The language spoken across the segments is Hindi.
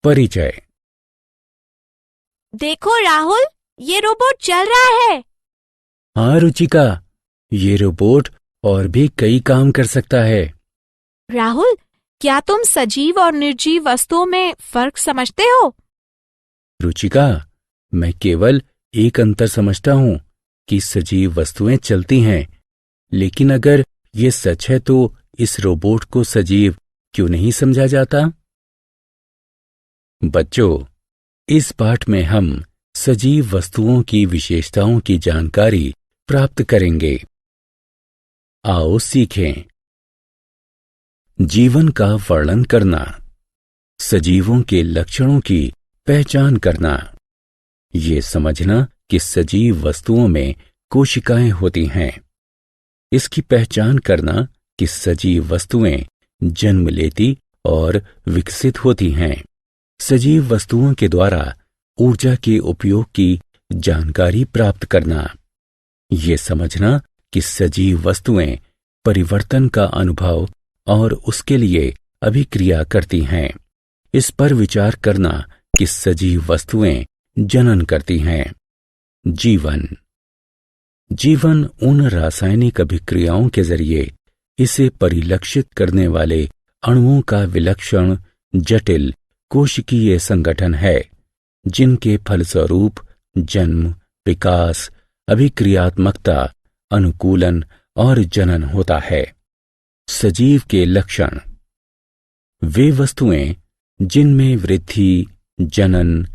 परिचय। देखो राहुल, ये रोबोट चल रहा है। हाँ रुचिका, ये रोबोट और भी कई काम कर सकता है। राहुल, क्या तुम सजीव और निर्जीव वस्तुओं में फर्क समझते हो? रुचिका, मैं केवल एक अंतर समझता हूँ कि सजीव वस्तुएं चलती हैं, लेकिन अगर ये सच है तो इस रोबोट को सजीव क्यों नहीं समझा जाता? बच्चों, इस पाठ में हम सजीव वस्तुओं की विशेषताओं की जानकारी प्राप्त करेंगे। आओ सीखें। जीवन का वर्णन करना, सजीवों के लक्षणों की पहचान करना, ये समझना कि सजीव वस्तुओं में कोशिकाएं होती हैं, इसकी पहचान करना कि सजीव वस्तुएं जन्म लेती और विकसित होती हैं, सजीव वस्तुओं के द्वारा ऊर्जा के उपयोग की जानकारी प्राप्त करना, ये समझना कि सजीव वस्तुएं परिवर्तन का अनुभव और उसके लिए अभिक्रिया करती हैं, इस पर विचार करना कि सजीव वस्तुएं जनन करती हैं। जीवन उन रासायनिक अभिक्रियाओं के जरिए इसे परिलक्षित करने वाले अणुओं का विलक्षण जटिल कोशिकीय संगठन है, जिनके फलस्वरूप जन्म, विकास, अभिक्रियात्मकता, अनुकूलन और जनन होता है। सजीव के लक्षण, वे वस्तुएं जिनमें वृद्धि, जनन,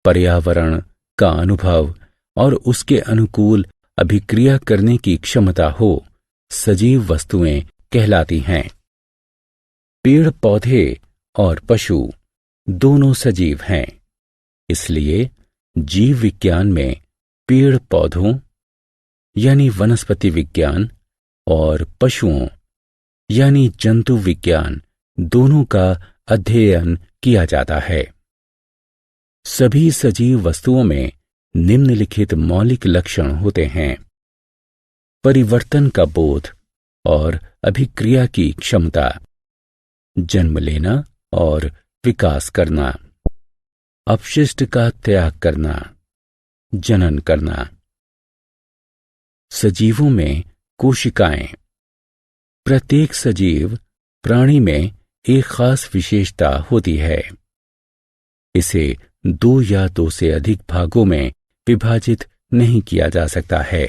पर्यावरण का अनुभव और उसके अनुकूल अभिक्रिया करने की क्षमता हो, सजीव वस्तुएं कहलाती हैं। पेड़ पौधे और पशु दोनों सजीव हैं, इसलिए जीव विज्ञान में पेड़ पौधों यानी वनस्पति विज्ञान और पशुओं यानी जंतु विज्ञान दोनों का अध्ययन किया जाता है। सभी सजीव वस्तुओं में निम्नलिखित मौलिक लक्षण होते हैं: परिवर्तन का बोध और अभिक्रिया की क्षमता, जन्म लेना और विकास करना, अपशिष्ट का त्याग करना, जनन करना। सजीवों में कोशिकाएं, प्रत्येक सजीव प्राणी में एक खास विशेषता होती है। इसे दो या दो से अधिक भागों में विभाजित नहीं किया जा सकता है।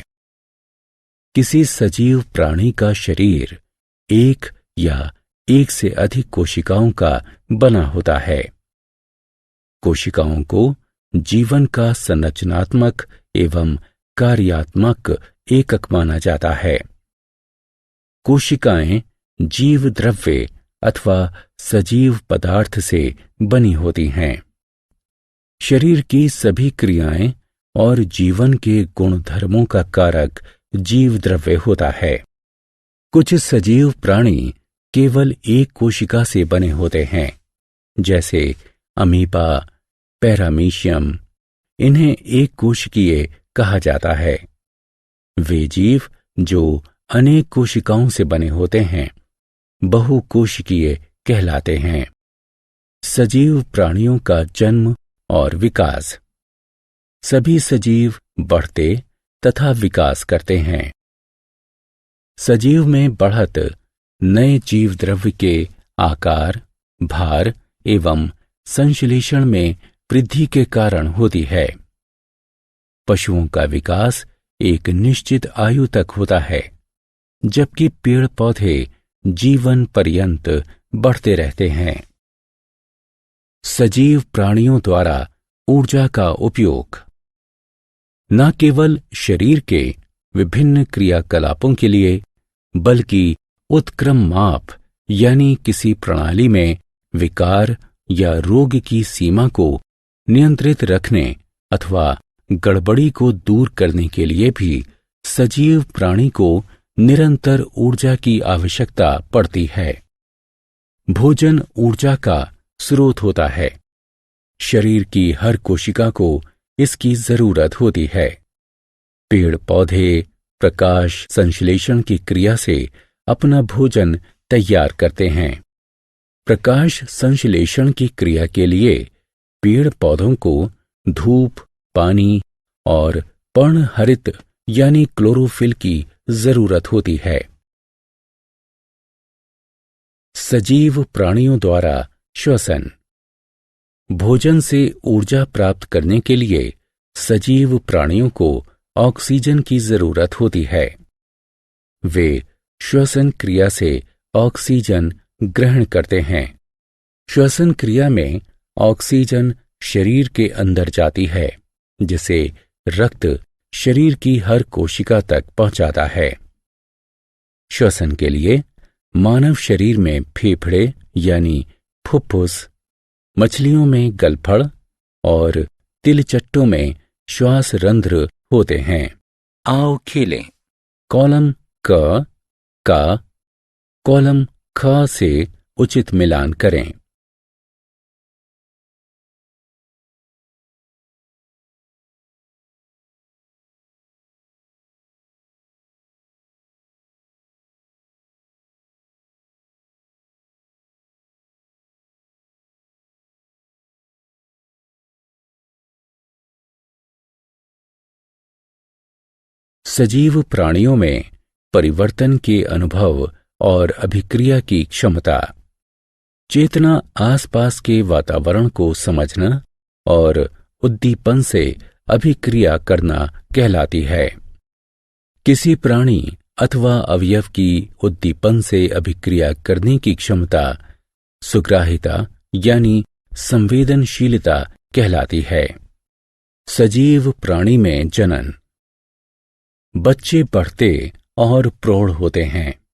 किसी सजीव प्राणी का शरीर एक या एक से अधिक कोशिकाओं का बना होता है। कोशिकाओं को जीवन का संरचनात्मक एवं कार्यात्मक एकक माना जाता है। कोशिकाएं जीव द्रव्य अथवा सजीव पदार्थ से बनी होती हैं। शरीर की सभी क्रियाएं और जीवन के गुणधर्मों का कारक जीव द्रव्य होता है। कुछ सजीव प्राणी केवल एक कोशिका से बने होते हैं, जैसे अमीबा, पैरामीशियम। इन्हें एक कोशिकीय कहा जाता है। वे जीव जो अनेक कोशिकाओं से बने होते हैं बहुकोशिकीय कहलाते हैं। सजीव प्राणियों का जन्म और विकास, सभी सजीव बढ़ते तथा विकास करते हैं। सजीव में बढ़त नए जीव द्रव्य के आकार, भार एवं संश्लेषण में वृद्धि के कारण होती है। पशुओं का विकास एक निश्चित आयु तक होता है, जबकि पेड़ पौधे जीवन पर्यंत बढ़ते रहते हैं। सजीव प्राणियों द्वारा ऊर्जा का उपयोग, न केवल शरीर के विभिन्न क्रियाकलापों के लिए, बल्कि उत्क्रम माप यानी किसी प्रणाली में विकार या रोग की सीमा को नियंत्रित रखने अथवा गड़बड़ी को दूर करने के लिए भी सजीव प्राणी को निरंतर ऊर्जा की आवश्यकता पड़ती है। भोजन ऊर्जा का स्रोत होता है। शरीर की हर कोशिका को इसकी जरूरत होती है। पेड़ पौधे प्रकाश संश्लेषण की क्रिया से अपना भोजन तैयार करते हैं। प्रकाश संश्लेषण की क्रिया के लिए पेड़ पौधों को धूप, पानी और पर्णहरित यानी क्लोरोफिल की जरूरत होती है। सजीव प्राणियों द्वारा श्वसन। भोजन से ऊर्जा प्राप्त करने के लिए सजीव प्राणियों को ऑक्सीजन की जरूरत होती है। वे श्वसन क्रिया से ऑक्सीजन ग्रहण करते हैं। श्वसन क्रिया में ऑक्सीजन शरीर के अंदर जाती है, जिसे रक्त शरीर की हर कोशिका तक पहुंचाता है। श्वसन के लिए मानव शरीर में फेफड़े यानी फुफ्फुस, मछलियों में गलफड़ और तिलचट्टों में श्वास रंध्र होते हैं। आओ खेलें। कॉलम क का कॉलम ख से उचित मिलान करें। सजीव प्राणियों में परिवर्तन के अनुभव और अभिक्रिया की क्षमता। चेतना आसपास के वातावरण को समझना और उद्दीपन से अभिक्रिया करना कहलाती है। किसी प्राणी अथवा अवयव की उद्दीपन से अभिक्रिया करने की क्षमता सुग्राहिता यानी संवेदनशीलता कहलाती है। सजीव प्राणी में जनन। बच्चे बढ़ते और प्रौढ़ होते हैं।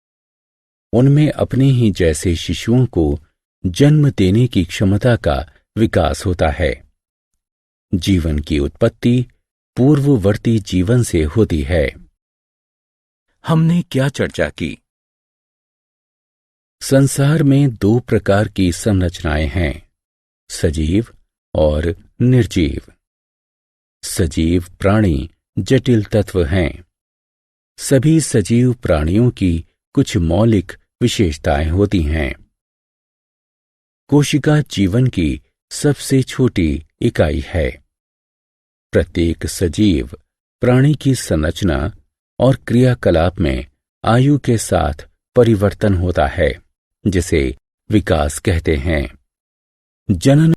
उनमें अपने ही जैसे शिशुओं को जन्म देने की क्षमता का विकास होता है। जीवन की उत्पत्ति पूर्ववर्ती जीवन से होती है। हमने क्या चर्चा की? संसार में दो प्रकार की संरचनाएं हैं, सजीव और निर्जीव। सजीव प्राणी जटिल तत्व हैं। सभी सजीव प्राणियों की कुछ मौलिक विशेषताएं होती हैं। कोशिका जीवन की सबसे छोटी इकाई है। प्रत्येक सजीव प्राणी की संरचना और क्रियाकलाप में आयु के साथ परिवर्तन होता है, जिसे विकास कहते हैं। जनन